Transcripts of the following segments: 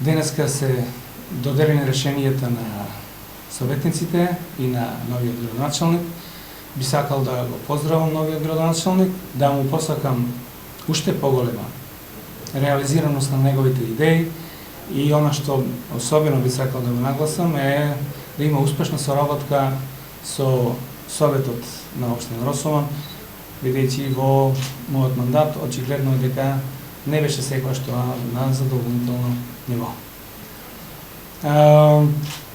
Денеска се доделени решенијата на советниците и на новиот градоначалник. Би сакал да го поздравам новиот градоначалник, да му посакам уште поголема реализираност на неговите идеи и она што особено би сакал да го нагласам е да има успешна соработка со Советот на општина Росован, бидејќи во мојот мандат очигледно е дека не беше секоја што на задоволително ниво.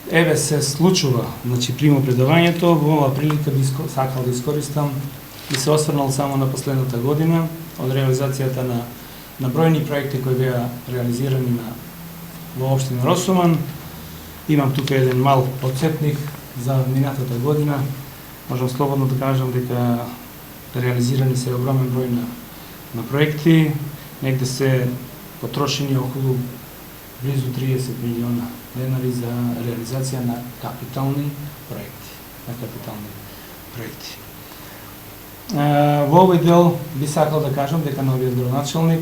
Еве се случува, значи примопредавањето, во оваа прилика би сакал да искористам и се осврнал само на последната година од реализацијата на бројни проекти кои беа реализирани во општина Росован. Имам тука еден мал подсетник за минатата година. Можам слободно да кажам дека реализирани се огромен број на проекти, негде се потрошени околу близу 30 милиона денари за реализација на капитални проекти. Во овој дел би сакал да кажам дека новиот градоначалник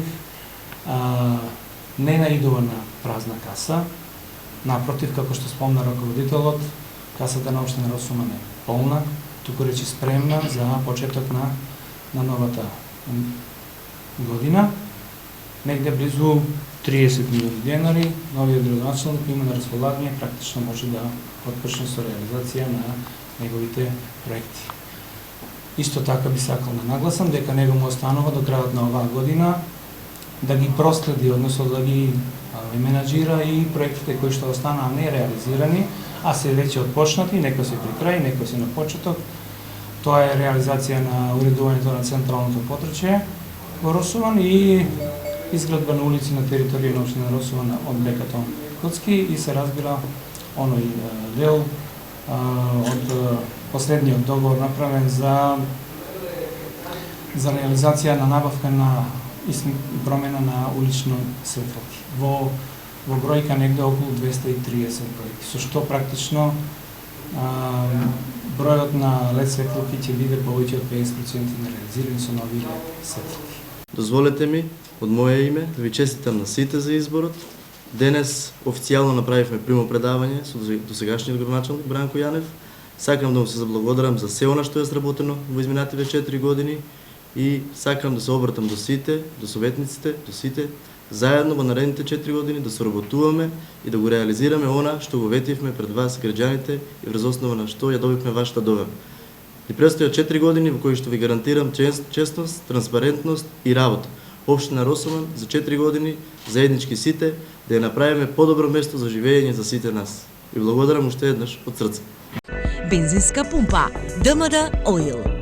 не наидува на празна каса. Напротив, како што спомна раководителот, касата на општина Росован е полна, туку речи спремна за почеток на новата година. Негде близу 30 милиони денари, новиот градоначалник има на располагање, практично може да отпочне со реализација на неговите проекти. Исто така би сакал да нагласам дека него му останува до крајот на оваа година да ги проследи, односно да ги менаџира и проектите кои што останаа нереализирани, а се веќе отпочнати, некои се при крај, некои се на почеток. Тоа е реализација на уредувањето на централното подрачје во Росован и изградба на улици на територија на општина Росован од Бекатон Коцки и се разбира оној дел од последниот договор направен за реализација на набавка на промена на улично светлки. Во бројка негде околу 230 проекти, со што практично бројот на лед светлки ќе биде повеќе од 50% реализирани со нови лед светлки. Дозволете ми, од моје име, да ви честитам на сите за изборот. Денес официјално направивме примопредавање со досегашниот градоначалник Бранко Јанев. Сакам да му се заблагодарам за се она што е сработено во изминативе 4 години и сакам да се обратам до сите, до советниците, до сите, заедно во наредните 4 години да соработуваме и да го реализираме она што го ветивме пред вас, граѓаните, и врз основа на што ја добивме вашата доверба. Ни престојат 4 години во кои што ви гарантирам честност, транспарентност и работа. Општина Росован за 4 години заеднички сите да ја направиме подобро место за живење за сите нас. И благодарам уште еднаш од срце. Бензинска пумпа ДМД Оил.